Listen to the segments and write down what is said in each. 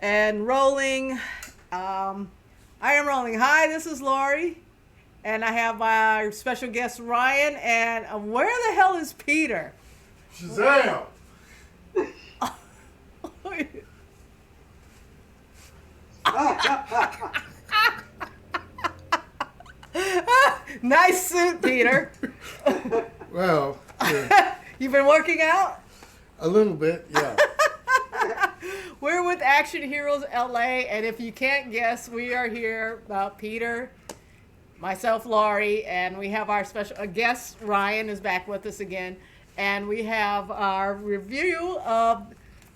And rolling. I am rolling. Hi, this is Laurie. And I have our special guest, Ryan. And where the hell is Peter? Shazam! Nice suit, Peter. Well, yeah, You've been working out? a little bit, yeah. We're with Action Heroes LA, and if you can't guess, we are here about Peter, myself, Laurie, and we have our special guest, Ryan, is back with us again, and we have our review of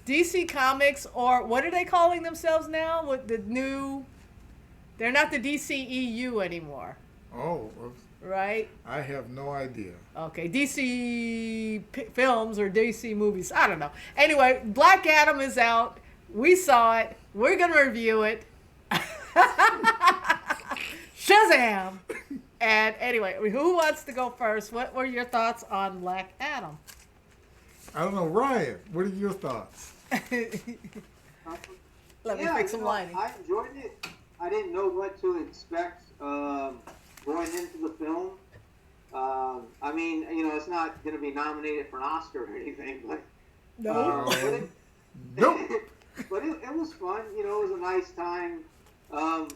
DC Comics, or what are they calling themselves now? With the new, they're not the DCEU anymore, Oh, well, right? I have no idea. Okay, DC films or DC movies. I don't know. Anyway, Black Adam is out. We saw it. We're going to review it. Shazam! And anyway, who wants to go first? What were your thoughts on Black Adam? I don't know, Ryan, what are your thoughts? Let me fix some lighting. I enjoyed it. I didn't know what to expect going into the film. I mean, it's not going to be nominated for an Oscar or anything, but No. Nope. but it was fun. It was a nice time.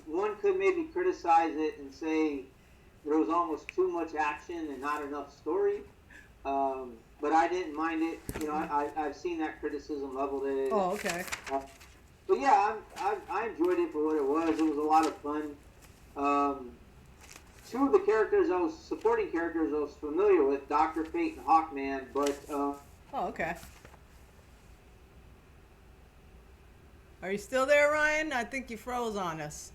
One could maybe criticize it and say there was almost too much action and not enough story. But I didn't mind it. I've seen that criticism leveled at it. Oh, okay. But yeah, I enjoyed it for what it was. It was a lot of fun. Two of the supporting characters I was familiar with, Dr. Fate and Hawkman, but Oh, okay. Are you still there, Ryan? I think you froze on us.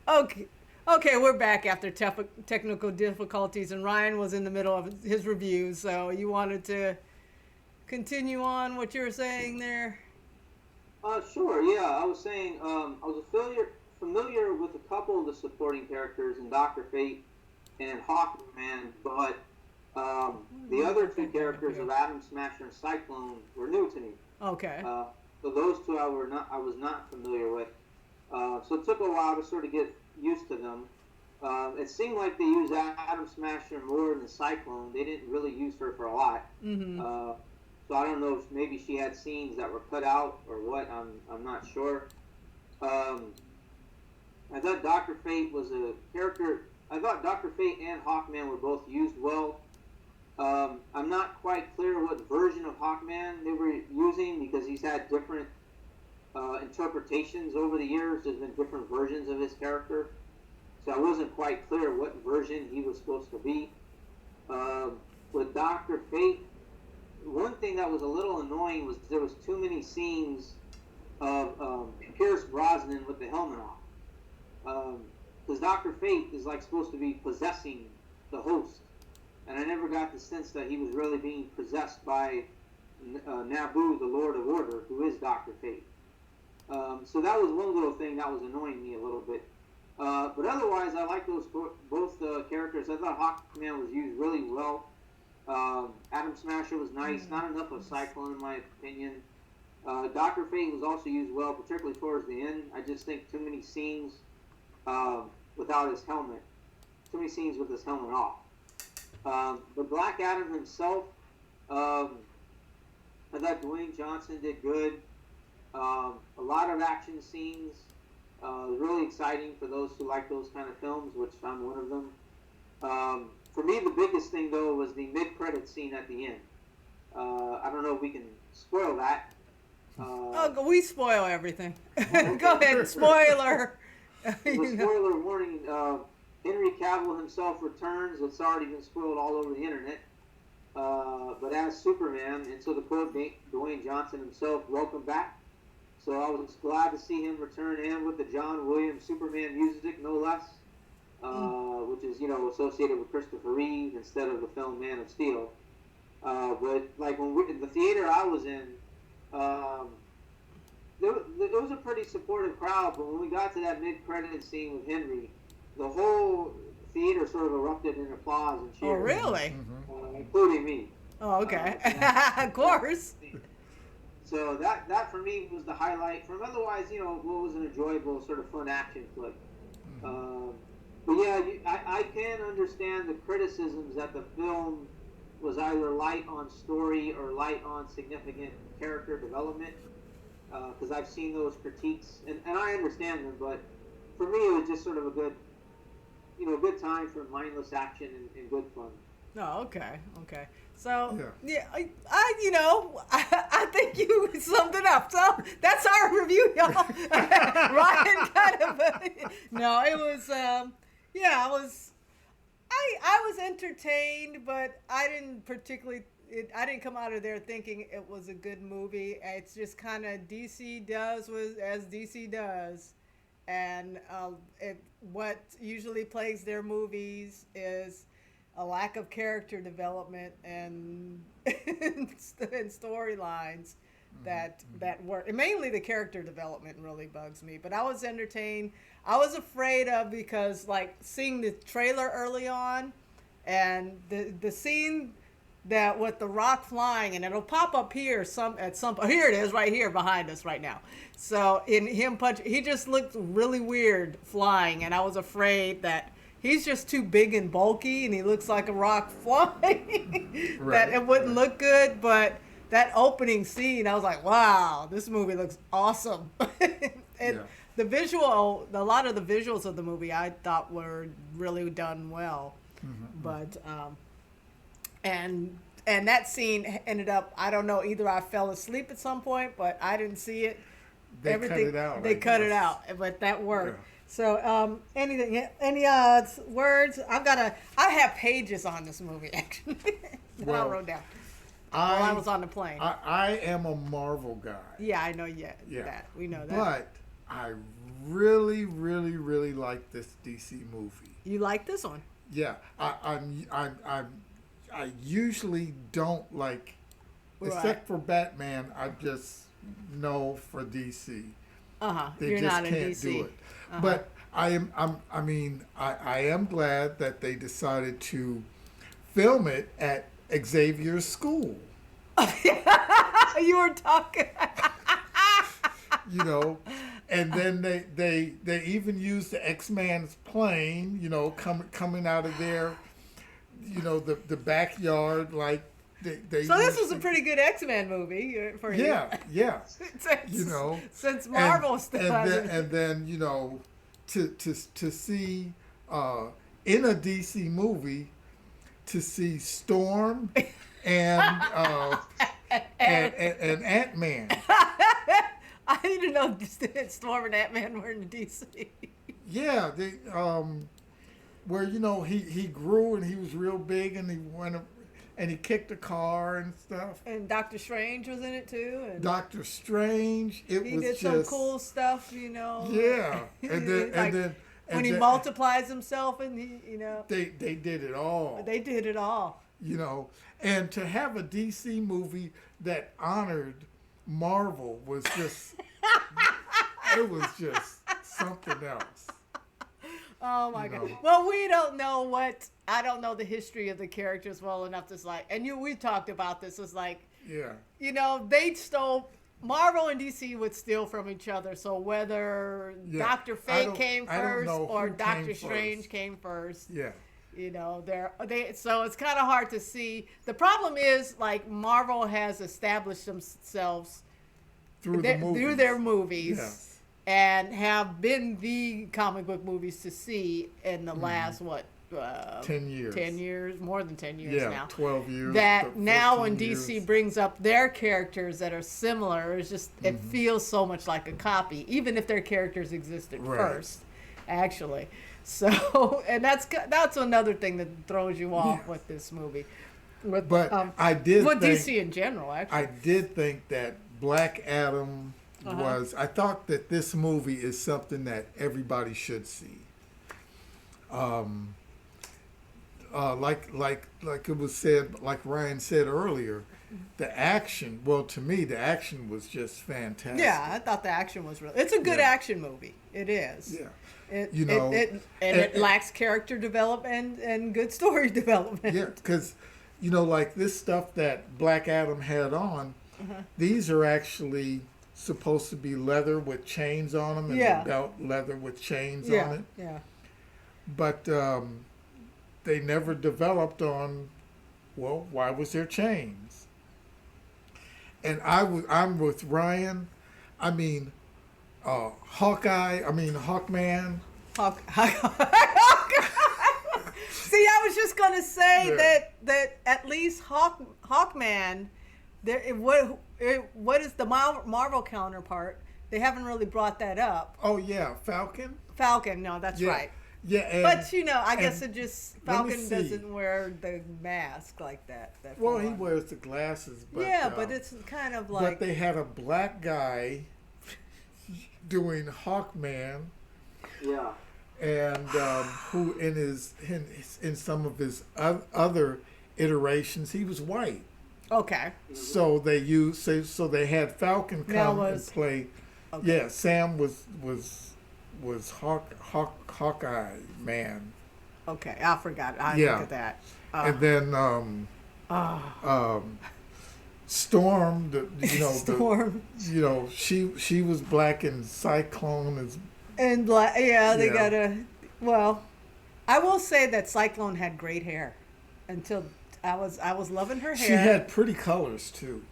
Okay. Okay, we're back after technical difficulties, and Ryan was in the middle of his review, so you wanted to continue on what you were saying there? Sure, yeah. I was saying I was familiar with a couple of the supporting characters in Dr. Fate and Hawkman, but the other two characters of Atom Smasher and Cyclone were new to me. Okay. So those two I was not familiar with. So it took a while to sort of get used to them. It seemed like they used Atom Smasher more than Cyclone. They didn't really use her for a lot. Mm-hmm. So I don't know if maybe she had scenes that were cut out or what. I'm not sure. I thought Dr. Fate was a character. I thought Dr. Fate and Hawkman were both used well. I'm not quite clear what version of Hawkman they were using because he's had different interpretations over the years. There's been different versions of his character. So I wasn't quite clear what version he was supposed to be. With Dr. Fate, one thing that was a little annoying was there was too many scenes of Pierce Brosnan with the helmet off. Because Dr. Fate is like supposed to be possessing the host. And I never got the sense that he was really being possessed by Nabu, the Lord of Order, who is Dr. Fate. So that was one little thing that was annoying me a little bit. But otherwise, I like those both characters. I thought Hawkman was used really well. Atom Smasher was nice. Not enough of Cyclone, in my opinion. Dr. Fate was also used well, particularly towards the end. I just think too many scenes without his helmet. Too many scenes with his helmet off. But Black Adam himself, I thought Duane Johnson did good. A lot of action scenes. Really exciting for those who like those kind of films, which I'm one of them. For me, the biggest thing, though, was the mid-credit scene at the end. I don't know if we can spoil that. We spoil everything. Go ahead, spoiler. Spoiler warning, Henry Cavill himself returns. It's already been spoiled all over the internet. But as Superman, and so the quote, Duane Johnson himself, welcome back. So I was glad to see him return, and with the John Williams Superman music, no less, which is, associated with Christopher Reeve instead of the film Man of Steel. But like in the theater I was in, there was a pretty supportive crowd, but when we got to that mid-credit scene with Henry, the whole theater sort of erupted in applause and cheers. Oh, really? Including me. Oh, okay. Of course. So that for me was the highlight. From otherwise, what was an enjoyable sort of fun action flick. But yeah, I can understand the criticisms that the film was either light on story or light on significant character development. Because I've seen those critiques, and I understand them. But for me, it was just sort of a good time for mindless action and good fun. Oh, okay. So Yeah. I think you summed it up. So that's our review, y'all. Ryan kind of. No, it was. I was entertained, but I didn't particularly. I didn't come out of there thinking it was a good movie. It's just kind of DC does as DC does, and what usually plagues their movies is a lack of character development and storylines that work. And mainly the character development really bugs me. But I was entertained. I was afraid of because like seeing the trailer early on, and the scene that with the rock flying, and it'll pop up here here it is right here behind us right now. So in him he just looked really weird flying, and I was afraid that he's just too big and bulky, and he looks like a rock flying. That it wouldn't look good. But that opening scene, I was like, wow, this movie looks awesome. And a lot of the visuals of the movie I thought were really done well. But and that scene ended up, I don't know, either I fell asleep at some point, but I didn't see it. They cut it out. They cut it out, but that worked. Yeah. So, any words? I have pages on this movie actually. That I wrote down while I was on the plane. I am a Marvel guy. Yeah, I know. That we know that. But I really, really, really like this DC movie. You like this one? Yeah, I usually don't like, except for Batman. I just know for DC. They You're just not in can't DC. do it. But I am glad that they decided to film it at Xavier's school. You were talking. And then they even used the X-Man's plane, coming out of there, the backyard, like they. So this was a pretty good X-Men movie for you. Yeah. Since Marvel and then to see in a DC movie, to see Storm and Ant-Man. I didn't know Storm and Ant-Man were in DC. Yeah, they where he grew and he was real big and he went and he kicked a car and stuff. And Doctor Strange was in it too. And Doctor Strange, he did some cool stuff, Yeah, and then when he multiplies himself and they did it all. They did it all. And to have a DC movie that honored Marvel was just it was just something else. Oh my God. Well, we don't know I don't know the history of the characters well enough to and we talked about this. It's like, they stole, Marvel and DC would steal from each other. So whether Dr. Fate came first or Doctor Strange came first. Yeah. So it's kind of hard to see. The problem is, like, Marvel has established themselves through their movies, yes, and have been the comic book movies to see in the last 10 years. 10 years, more than 10 years now. 12 years. That now when years. DC brings up their characters that are similar, it's just it feels so much like a copy, even if their characters existed first, actually. So, and that's another thing that throws you off with this movie. I did think DC in general, actually. I did think that Black Adam was. I thought that this movie is something that everybody should see. Like it was said, like Ryan said earlier, the action. Well, to me, the action was just fantastic. Yeah, I thought the action was really. It's a good action movie. It is. Yeah. It lacks character development and good story development. Yeah, because like this stuff that Black Adam had on, These are actually supposed to be leather with chains on them, and Yeah. the belt leather with chains Yeah. on it. Yeah. But they never developed on, well, why was there chains? And I'm with Ryan. I mean, Hawkman. See, I was just gonna say Yeah. that at least Hawkman, what is the Marvel counterpart? They haven't really brought that up. Oh yeah, Falcon. Falcon, no, that's Yeah. right. Yeah, and, But I guess and it just let me Falcon see. doesn't wear the mask like that. well, he wears the glasses. But, yeah, but it's kind of like but they had a black guy doing Hawkman, Yeah. and who in some of his other iterations he was white. okay. So they had Falcon Now come was- and play. Okay. Yeah, Sam was Hawkeye man, Okay, I forgot. I Yeah. look at that. and then Storm. Storm. She was black, and Cyclone is. And they Yeah. gotta. Well, I will say that Cyclone had great hair until I was loving her hair. She had pretty colors too.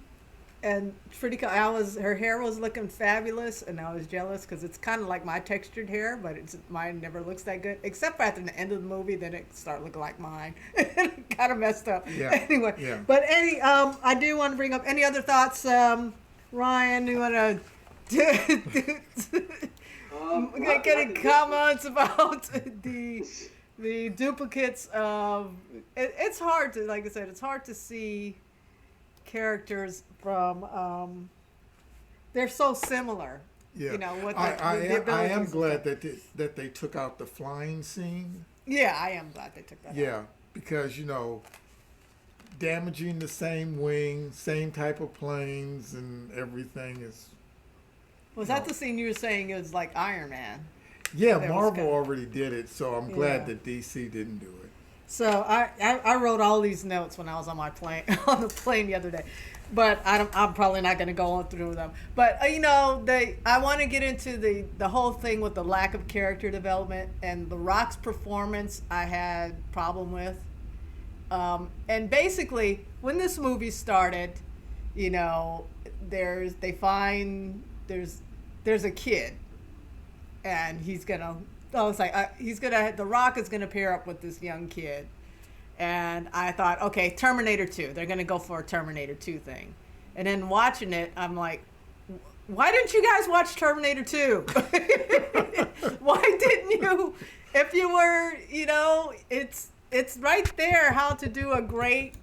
and her hair was looking fabulous, and I was jealous because it's kind of like my textured hair, but mine never looks that good except for at the end of the movie. Then it started looking like mine. Kind of messed up. Yeah. Anyway, Yeah. but I do want to bring up any other thoughts, Ryan. You want to get any comments about the duplicates of? It's hard to, like I said, it's hard to see characters from they're so similar. Yeah. What I the abilities am and glad stuff. that they took out the flying scene. Yeah, I am glad they took that out. Yeah, because damaging the same wing, same type of planes, and everything is. Was that the scene you were saying is like Iron Man? Yeah, That was Marvel kinda- already did it, so I'm glad Yeah. that DC didn't do it. So I wrote all these notes when I was on my plane on the plane the other day, but I'm probably not going to go on through them. But I want to get into the whole thing with the lack of character development and The Rock's performance. I had problem with, and basically when this movie started, there's a kid, and he's gonna. I was like, The Rock is gonna pair up with this young kid, and I thought, okay, Terminator 2. They're gonna go for a Terminator 2 thing, and then watching it, I'm like, why didn't you guys watch Terminator 2? Why didn't you? If you were, it's right there how to do a great,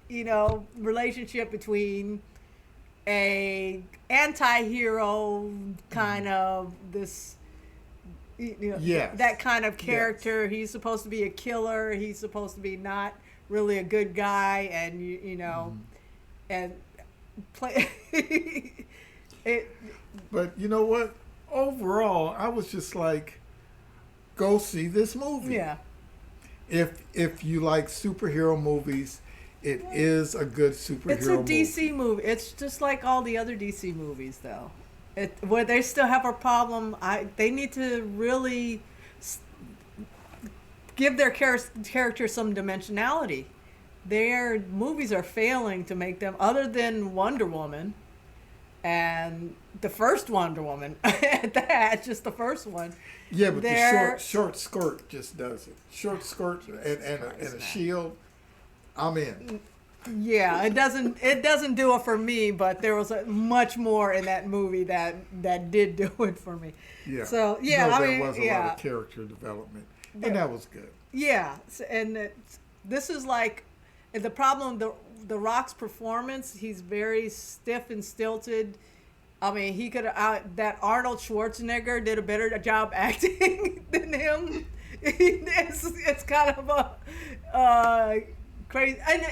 relationship between a anti-hero kind of this. Yes. That kind of character. Yes. He's supposed to be a killer. He's supposed to be not really a good guy, and and play it. But you know what? Overall, I was just like, go see this movie. Yeah. If you like superhero movies, it is a good superhero movie. It's a DC movie. It's just like all the other DC movies, though. Where they still have a problem, they need to really give their characters some dimensionality. Their movies are failing to make them, other than Wonder Woman, and the first Wonder Woman, at that, just the first one. Yeah, but the short skirt just does it. Short skirt and a shield, I'm in. Yeah, it doesn't do it for me, but there was much more in that movie that did do it for me. Yeah. So there was a lot of character development, and that was good. Yeah, and this is like the problem. The Rock's performance, he's very stiff and stilted. I mean, he could that Arnold Schwarzenegger did a better job acting than him. It's kind of a crazy. And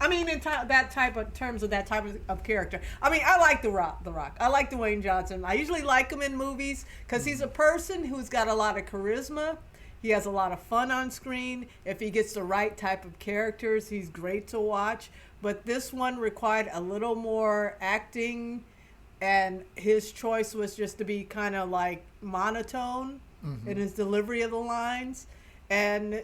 I mean, in that type of terms of that type of character. I mean, I like The Rock. I like Dwayne Johnson. I usually like him in movies because he's a person who's got a lot of charisma. He has a lot of fun on screen. If he gets the right type of characters, he's great to watch. but this one required a little more acting, and his choice was just to be kind of like monotone in his delivery of the lines. And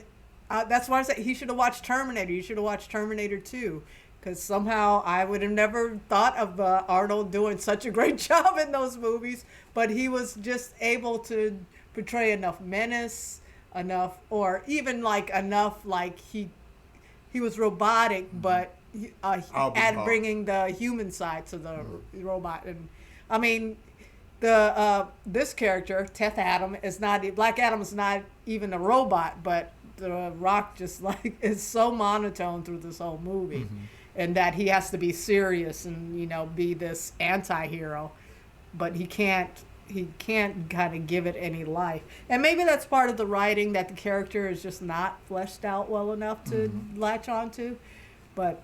that's why I said he should have watched Terminator. You should have watched Terminator 2. Because somehow I would have never thought of Arnold doing such a great job in those movies. But he was just able to portray enough menace, enough, or even like enough like he was robotic, but bringing the human side to the robot. And I mean, this character, Teth Adam, Black Adam is not even a robot, but The Rock just like is so monotone through this whole movie. And that he has to be serious and, you know, be this anti-hero, but he can't kind of give it any life. And maybe that's part of the writing, that the character is just not fleshed out well enough to latch onto. But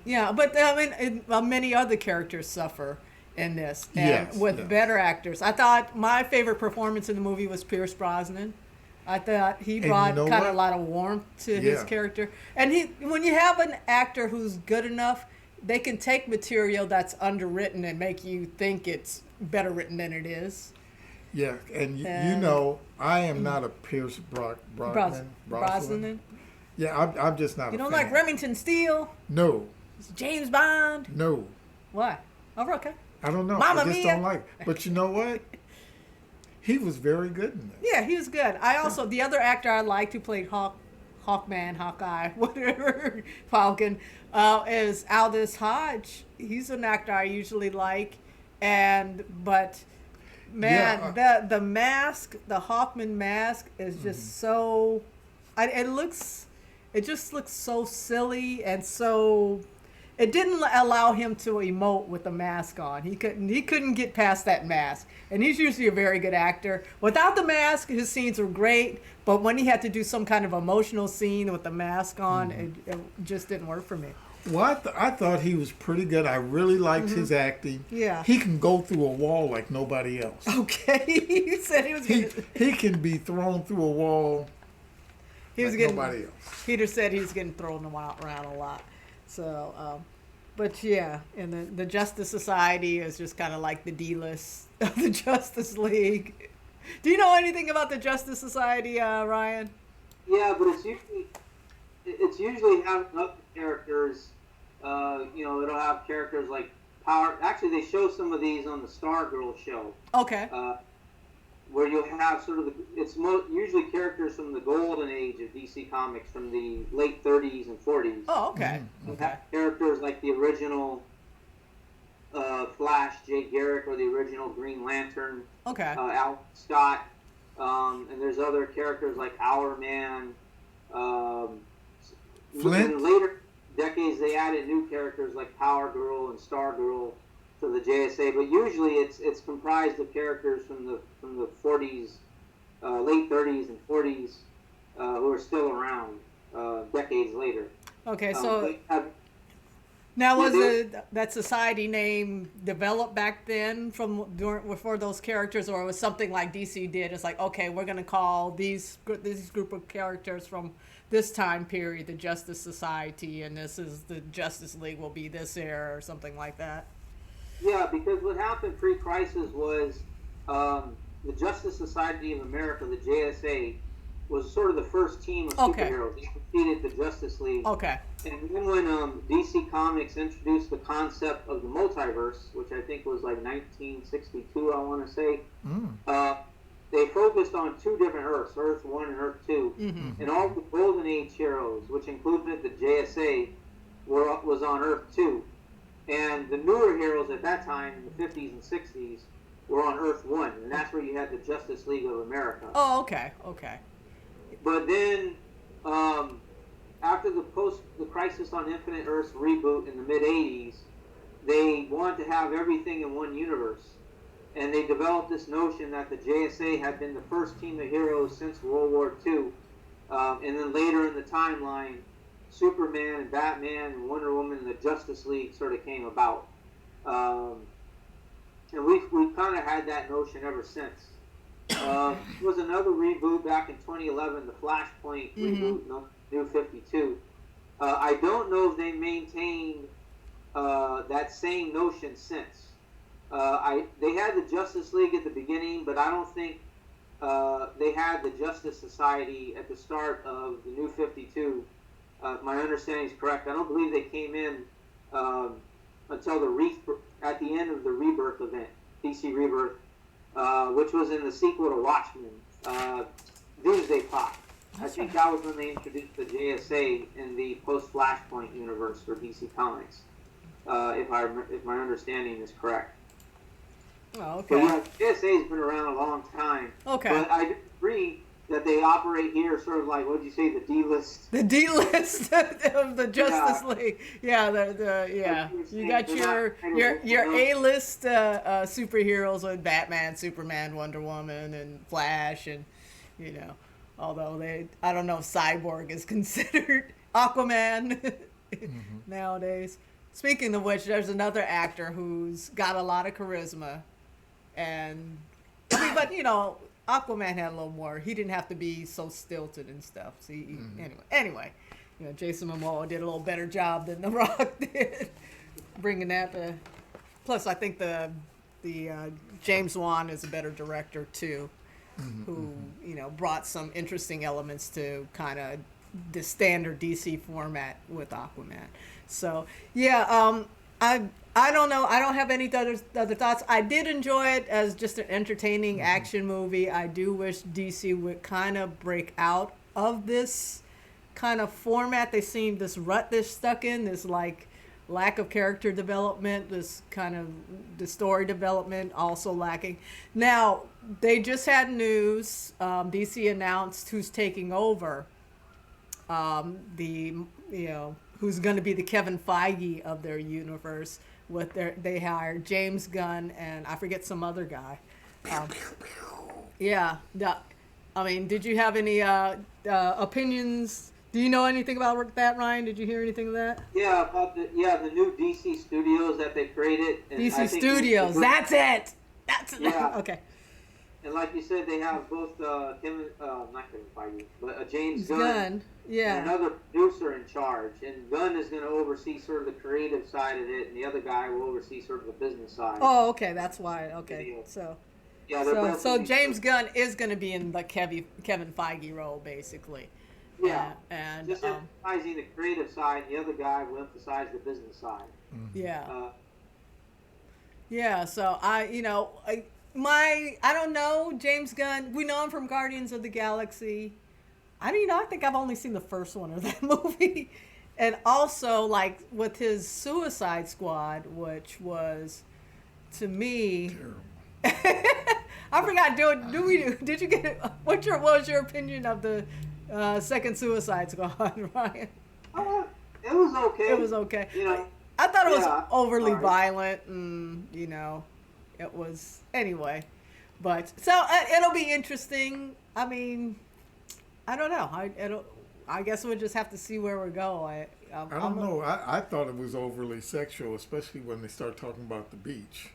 yeah, but I mean, many other characters suffer in this, and with better actors. I thought my favorite performance in the movie was Pierce Brosnan. I thought he brought kind of a lot of warmth to his character. And when you have an actor who's good enough, they can take material that's underwritten and make you think it's better written than it is. Yeah, and you know, I am not a Pierce Brosnan. Yeah, I'm just not. You don't like Remington Steele? No. James Bond? No. What? Oh, okay. I don't know. Mamma I just Mia. don't like it. But you know what? He was very good in this. Yeah, he was good. I also, the other actor I liked who played Hawkeye, whatever, Falcon, is Aldous Hodge. He's an actor I usually like. But man, the mask, the Hawkman mask is just so, it just looks so silly and so. It didn't allow him to emote with the mask on. He couldn't get past that mask. And he's usually a very good actor. Without the mask, his scenes were great. But when he had to do some kind of emotional scene with the mask on, it just didn't work for me. Well, I thought he was pretty good. I really liked his acting. Yeah. He can go through a wall like nobody else. Okay. He said he was He can be thrown through a wall nobody else. Peter said he was getting thrown around a lot. So, but yeah, and the Justice Society is just kind of like the D-list of the Justice League. Do you know anything about the Justice Society, Ryan? Yeah, but it's usually having other characters. You know, it'll have characters like Power. Actually, they show some of these on the Stargirl show. Okay. Where you'll have sort of usually characters from the golden age of DC Comics, from the late 30s and 40s. Oh, okay. Okay. Characters like the original Flash, Jay Garrick, or the original Green Lantern. Okay. Al Scott, and there's other characters like Hourman. Flint. In later decades, they added new characters like Power Girl and Star Girl to the JSA, but usually it's comprised of characters from the 40s, late 30s and 40s, who are still around decades later. Okay, so now was that society name developed back then for those characters, or was something like DC did? It's like, okay, we're going to call this group of characters from this time period the Justice Society, and this is the Justice League will be this era or something like that. Yeah, because what happened pre-crisis was the Justice Society of America, the JSA, was sort of the first team of superheroes. They defeated the Justice League. Okay. And then when DC Comics introduced the concept of the multiverse, which I think was like 1962, I want to say, they focused on two different Earths, Earth 1 and Earth 2. Mm-hmm. And all the Golden Age heroes, which included the JSA, was on Earth 2. And the newer heroes at that time, in the 50s and 60s, were on Earth 1. And that's where you had the Justice League of America. Oh, okay. But then, after the Crisis on Infinite Earths reboot in the mid-'80s, they wanted to have everything in one universe. And they developed this notion that the JSA had been the first team of heroes since World War II. And then later in the timeline, Superman and Batman and Wonder Woman and the Justice League sort of came about. And we've kind of had that notion ever since. There was another reboot back in 2011, the Flashpoint reboot, New 52. I don't know if they maintained that same notion since. They had the Justice League at the beginning, but I don't think they had the Justice Society at the start of the New 52. My understanding is correct. I don't believe they came in until at the end of the Rebirth event, DC Rebirth, which was in the sequel to Watchmen, Doomsday Clock. I think that was when they introduced the JSA in the post-Flashpoint universe for DC Comics, if my understanding is correct. Oh, okay. But yeah, JSA's been around a long time. Okay. But I agree that they operate here sort of like, what did you say, the D-list? The D-list of the Justice League. Yeah, you got your A-list superheroes with Batman, Superman, Wonder Woman, and Flash, and although I don't know if Cyborg is considered Aquaman nowadays. Speaking of which, there's another actor who's got a lot of charisma, and but Aquaman had a little more. He didn't have to be so stilted and stuff. See, anyway, Jason Momoa did a little better job than The Rock did, bringing that to. Plus, I think the James Wan is a better director too, who brought some interesting elements to kind of the standard DC format with Aquaman. So yeah, I don't know. I don't have any other thoughts. I did enjoy it as just an entertaining action movie. I do wish DC would kind of break out of this kind of format. They seem this rut they're stuck in, this like lack of character development, this kind of the story development also lacking. Now, they just had news. DC announced who's taking over. Who's going to be the Kevin Feige of their universe. They hired James Gunn and I forget some other guy. Did you have any opinions? Do you know anything about that, Ryan? Did you hear anything of that? Yeah, about the new DC Studios that they created. And DC Studios, that's it. That's it. Yeah. Okay. And like you said, they have both not Kevin Feige, but James Gunn. And another producer in charge. And Gunn is going to oversee sort of the creative side of it, and the other guy will oversee sort of the business side. Oh, okay, that's why. Okay, so James Gunn is going to be in the Kevin Feige role, basically. Yeah, and just emphasizing the creative side, and the other guy will emphasize the business side. Yeah. So I don't know, James Gunn. We know him from Guardians of the Galaxy. I think I've only seen the first one of that movie, and also like with his Suicide Squad, which was, to me, I forgot. Did you get it? What was your opinion of the second Suicide Squad, Ryan? It was okay. It was okay. I thought it was overly violent, and it was anyway. But so it'll be interesting. I mean, I don't know. I guess we'll just have to see where we go. I don't know. I thought it was overly sexual, especially when they start talking about the beach.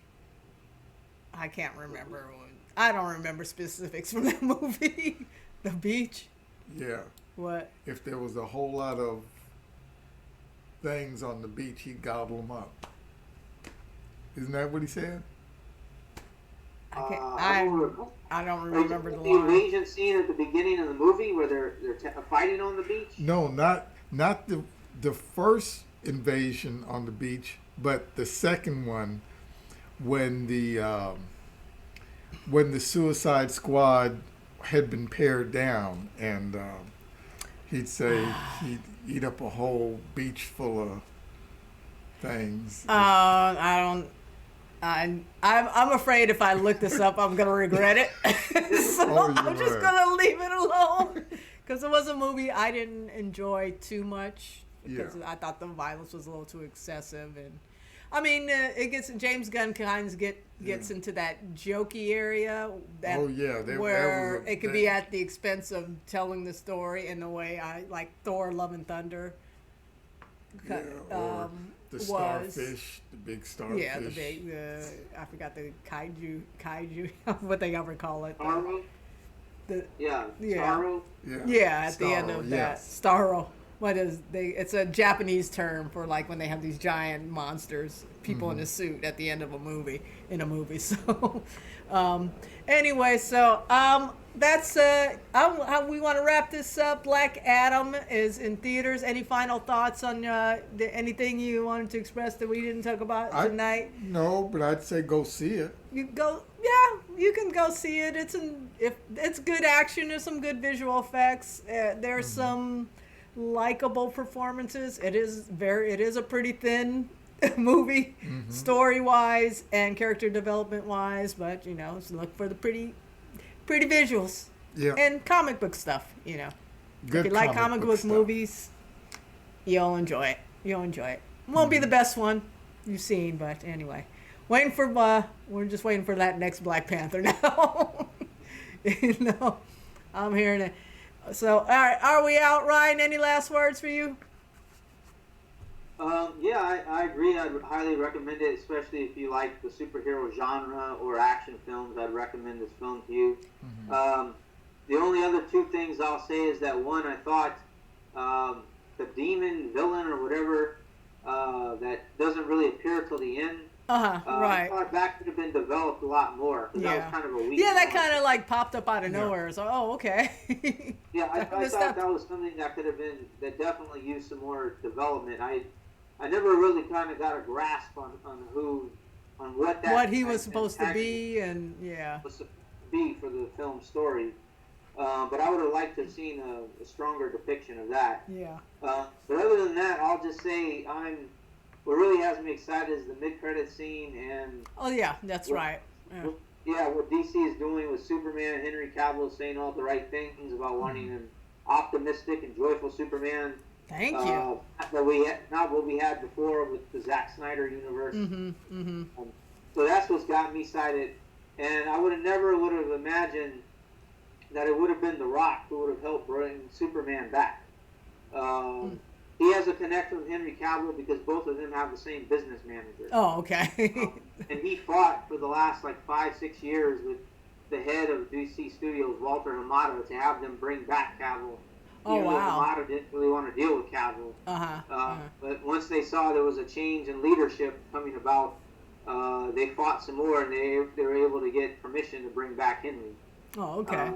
I can't remember. I don't remember specifics from that movie. The beach. Yeah. What? If there was a whole lot of things on the beach, he'd gobble them up. Isn't that what he said? I don't remember the line. The invasion scene at the beginning of the movie where they're fighting on the beach? No, not the first invasion on the beach, but the second one when the Suicide Squad had been pared down, and he'd say he'd eat up a whole beach full of things. I'm afraid if I look this up, I'm gonna regret it. So I'm just gonna leave it alone because it was a movie I didn't enjoy too much because I thought the violence was a little too excessive, and I mean James Gunn kind of gets into that jokey area where it could be at the expense of telling the story in the way I like Thor: Love and Thunder. Or the starfish, the big starfish. Yeah, the big. I forgot the kaiju, what they ever call it. Starro. Starro. Yeah, at the end of that, Starro. what is they? It's a Japanese term for like when they have these giant monsters, people in a suit at the end of a movie So, anyway, so that's we want to wrap this up. Black Adam is in theaters. Any final thoughts on anything you wanted to express that we didn't talk about tonight? No, but I'd say go see it. You can go see it. It's good action. There's some good visual effects. There's some likable performances. It is a pretty thin movie, story wise and character development wise, but so look for the pretty visuals. Yeah. And comic book stuff. Good if you like comic book stuff. movies, you'll enjoy it. Won't be the best one you've seen, but anyway. We're just waiting for that next Black Panther now. I'm hearing it. So, all right, are we out, Ryan? Any last words for you? Yeah, I agree. I'd highly recommend it, especially if you like the superhero genre or action films. I'd recommend this film to you. The only other two things I'll say is that one, I thought the demon villain or whatever that doesn't really appear till the end. Right. I thought that could have been developed a lot more. That was kind of a weak that one. kind of like popped up out of nowhere. So, okay. Yeah, I thought that was something that could have been, that definitely used some more development. I never really kind of got a grasp on what he was supposed to be, and was supposed to be for the film story. But I would have liked to have seen a stronger depiction of that. Yeah. But other than that, I'll just say what really has me excited is the mid-credit scene and. Oh yeah, that's right. Yeah, what DC is doing with Superman. Henry Cavill is saying all the right things about wanting an optimistic and joyful Superman. Thank you. Not what we had before with the Zack Snyder universe. So that's what's got me excited. And I would have never imagined that it would have been The Rock who would have helped bring Superman back. He has a connection with Henry Cavill because both of them have the same business manager. Oh, okay. And he fought for the last 5-6 years with the head of DC Studios, Walter Hamada, to have them bring back Cavill. Oh, wow. Hamada didn't really want to deal with Cavill. But once they saw there was a change in leadership coming about, they fought some more, and they were able to get permission to bring back Henry. Oh, okay.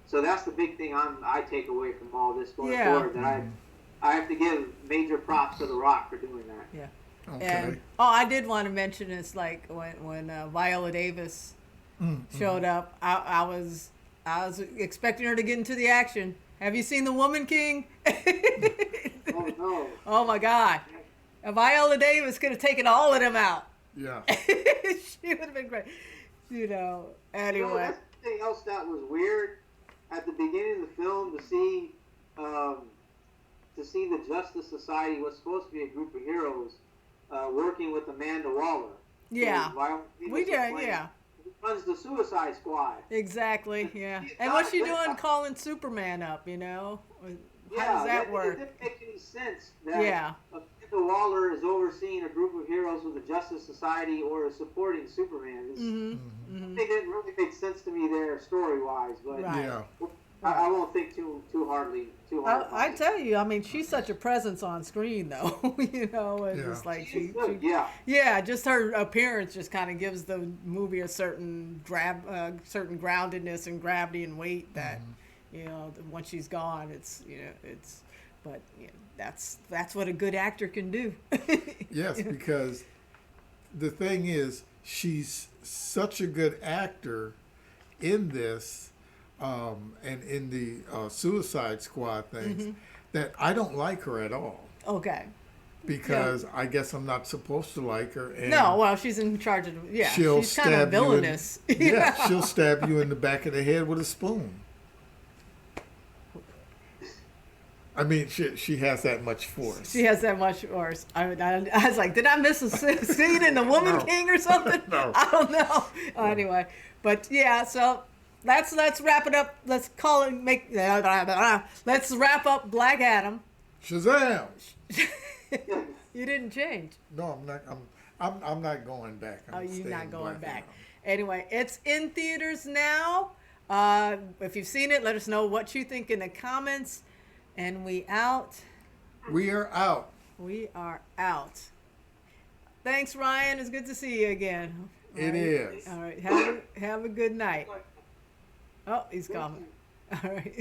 So that's the big thing I take away from all this going forward, that I have to give major props to The Rock for doing that. Yeah. Okay. And I did want to mention it's like when Viola Davis showed up, I was expecting her to get into the action. Have you seen The Woman King? Oh no! Oh my God! Viola Davis could have taken all of them out. Yeah. She would have been great. Anyway. That's something else that was weird at the beginning of the film to see the Justice Society was supposed to be a group of heroes working with Amanda Waller. Yeah. We did, yeah. Who runs the Suicide Squad. Exactly, yeah. And what's she doing calling Superman up, How does that work? It didn't make any sense that Amanda Waller is overseeing a group of heroes with the Justice Society or is supporting Superman. It didn't really make sense to me there story-wise, but I won't think too hard. I tell you, I mean, she's such a presence on screen, though. It's just like just her appearance just kind of gives the movie a certain certain groundedness and gravity and weight that once she's gone, that's what a good actor can do. Yes, because the thing is, she's such a good actor in this. And in the Suicide Squad things, that I don't like her at all. Okay. Because I guess I'm not supposed to like her. And no, well, she's in charge of. Yeah, she's kind of villainous. She'll stab you in the back of the head with a spoon. I mean, she has that much force. She has that much force. I was like, did I miss a scene in The Woman King or something? No. I don't know. Anyway, but so. Let's wrap it up. Let's call it let's wrap up Black Adam. Shazam! You didn't change. No, I'm not. I'm not going back. You're not going back. Anyway, it's in theaters now. If you've seen it, let us know what you think in the comments. And we out. We are out. We are out. Thanks, Ryan. It's good to see you again. It is. All right. Have a good night. Oh, he's coming. All right.